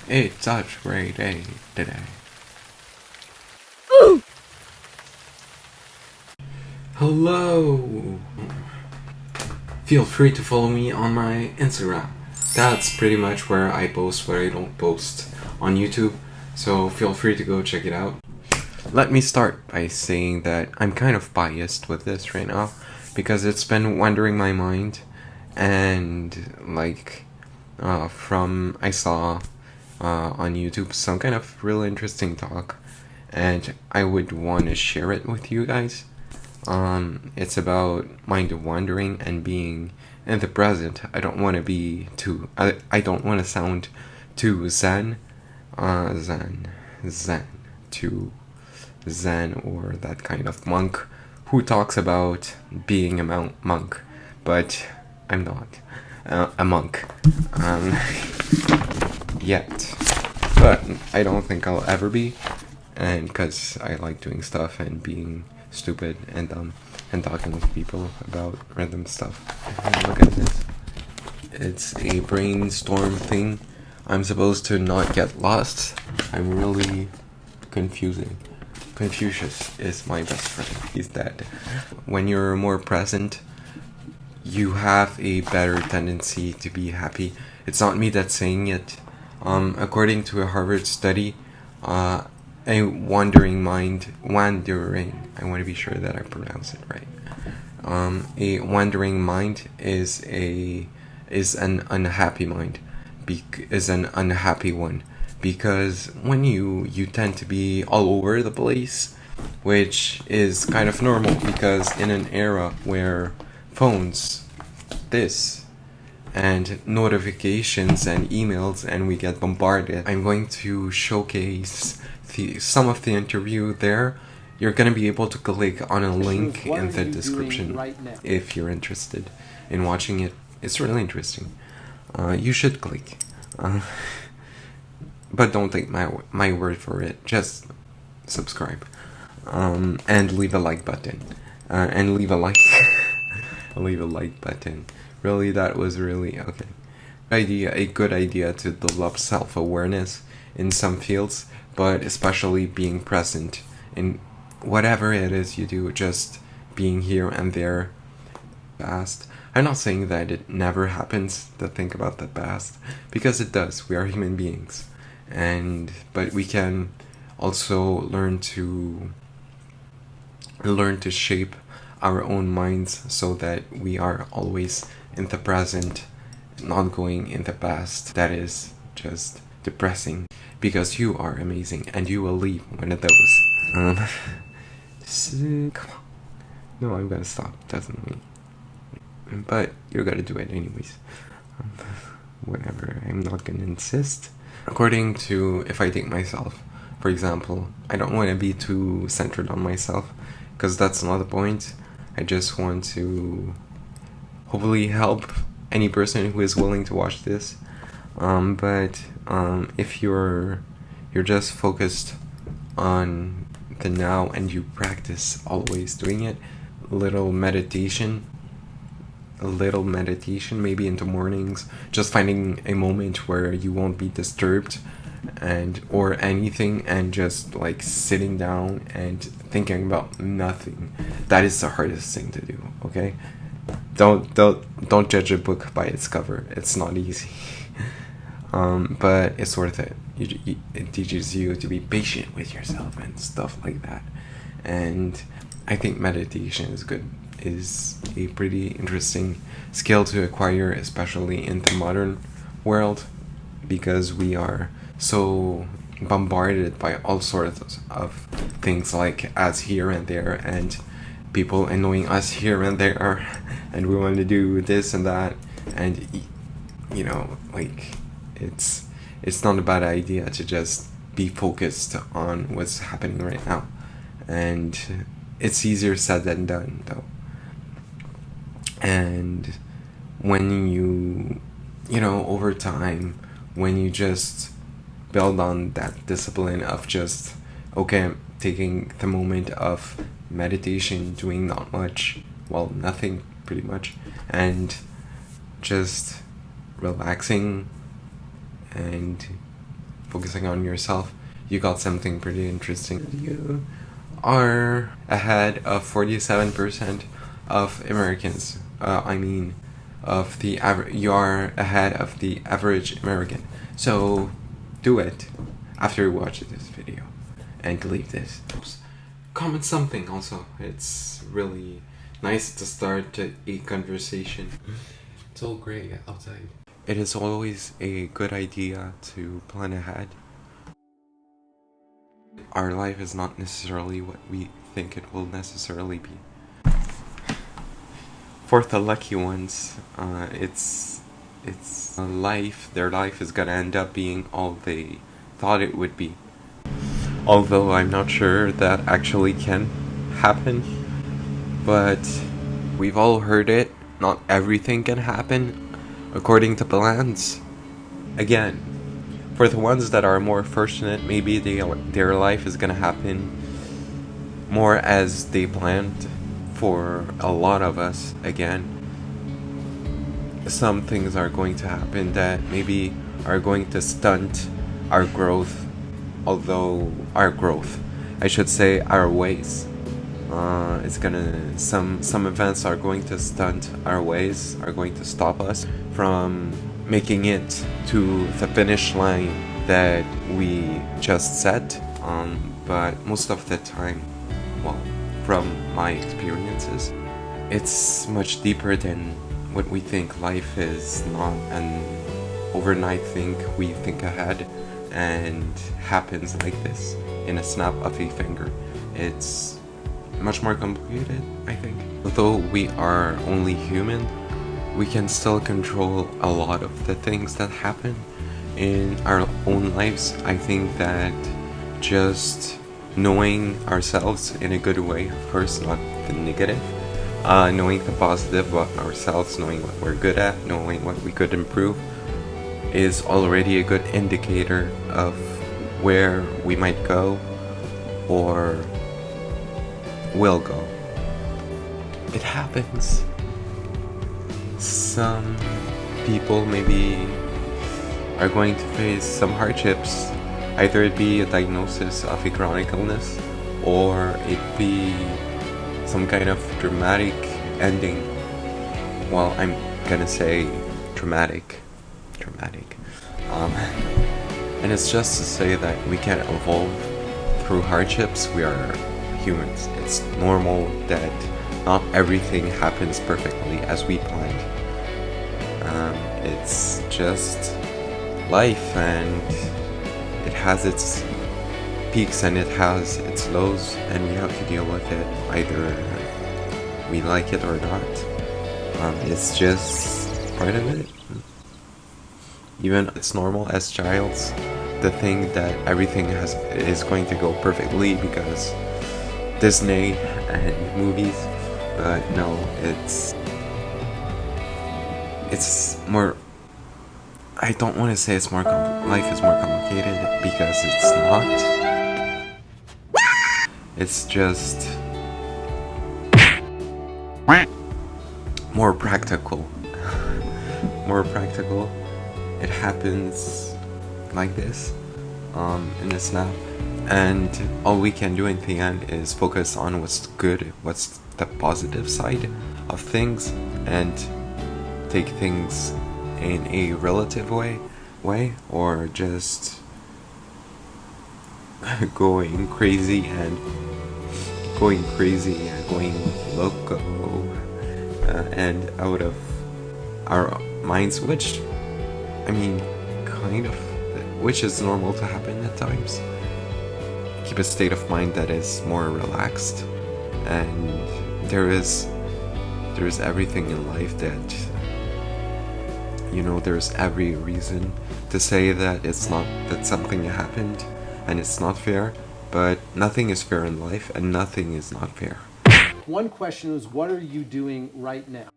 It's such a great day today. Hello! Feel free to follow me on my Instagram. That's pretty much where I post what I don't post on YouTube, so feel free to go check it out. Let me start by saying that I'm kind of biased with this right now because it's been wandering my mind, and I saw on YouTube some kind of real interesting talk, and I would want to share it with you guys. It's about mind wandering and being in the present. I don't want to be too. I don't want to sound too zen, too zen, or that kind of monk who talks about being a monk, but I'm not a monk yet. But I don't think I'll ever be, and because I like doing stuff and being stupid and dumb and talking with people about random stuff. Look at this. It's a brainstorm thing. I'm supposed to not get lost. I'm really confusing. Confucius is my best friend. He's dead. When you're more present, you have a better tendency to be happy. It's not me that's saying it. According to a Harvard study, a wandering, I want to be sure that I pronounce it right. A wandering mind is an unhappy mind, is an unhappy one, because when you tend to be all over the place, which is kind of normal because in an era where phones, this, and notifications and emails, and we get bombarded. I'm going to showcase some of the interview there. You're going to be able to click on a link in the description if you're interested in watching it. It's really interesting. You should click. But don't take my word for it. Just subscribe. And leave a like button. And leave a like. Leave a like button. Really, that was really okay. A good idea to develop self-awareness in some fields, but especially being present in whatever it is you do, just being here and there. Past. I'm not saying that it never happens to think about the past, because it does. We are human beings, but we can also learn to shape our own minds so that we are always in the present, not going in the past. That is just depressing, because you are amazing and you will leave one of those. Come on. No, I'm gonna stop, definitely. But you're gonna do it anyways. Whatever, I'm not gonna insist. According to, if I take myself, for example, I don't want to be too centered on myself, because that's not the point. I just want to hopefully help any person who is willing to watch this. But if you're just focused on the now and you practice always doing it, a little meditation maybe in the mornings, just finding a moment where you won't be disturbed or anything, and just like sitting down and thinking about nothing. That is the hardest thing to do, okay? Don't judge a book by its cover. It's not easy. But it's worth it. It teaches you to be patient with yourself and stuff like that. And I think meditation is a pretty interesting skill to acquire, especially in the modern world, because we are so bombarded by all sorts of things like ads here and there, and people annoying us here and there, and we want to do this and that, and it's not a bad idea to just be focused on what's happening right now. And it's easier said than done, though. And when you over time, when you just build on that discipline of just, okay, I'm taking the moment of meditation, doing not much, well, nothing pretty much, and just relaxing and focusing on yourself, you got something pretty interesting. You are ahead of 47% of Americans. You are ahead of the average American. So do it after you watch this video and leave this. Comment something also. It's really nice to start a conversation. It's all great outside. It is always a good idea to plan ahead. Our life is not necessarily what we think it will necessarily be. For the lucky ones, their life is gonna end up being all they thought it would be. Although I'm not sure that actually can happen, but we've all heard it. Not everything can happen according to plans. Again, for the ones that are more fortunate, maybe their life is gonna happen more as they planned. For a lot of us, again, some things are going to happen that maybe are going to stunt our growth. Although our growth, I should say our ways. Some events are going to stunt our ways, are going to stop us from making it to the finish line that we just set. But most of the time, well, from my experiences, it's much deeper than what we think. Life is not an overnight thing we think ahead and happens like this in a snap of a finger. It's much more complicated, I think. Although we are only human, we can still control a lot of the things that happen in our own lives. I think that just knowing ourselves in a good way, of course, not the negative, knowing the positive about ourselves, knowing what we're good at, knowing what we could improve, is already a good indicator of where we might go or will go. It happens. Some people maybe are going to face some hardships. Either it be a diagnosis of a chronic illness, or it be some kind of dramatic ending. Well, I'm gonna say dramatic. And it's just to say that we can evolve through hardships. We are humans. It's normal that not everything happens perfectly as we planned. It's just life, and it has its peaks and it has its lows, and we have to deal with it either we like it or not. It's just part of it. Even it's normal as childs to think that everything is going to go perfectly because Disney and movies, but no, it's more. I don't want to say it's more life is more complicated because it's not. It's just more practical. More practical. It happens like this, in a snap, and all we can do in the end is focus on what's good, what's the positive side of things, and take things in a relative way, or just going crazy and going loco and out of our minds, which which is normal to happen at times. Keep a state of mind that is more relaxed, and there is everything in life that, there's every reason to say that something happened and it's not fair, but nothing is fair in life and nothing is not fair. One question is, what are you doing right now?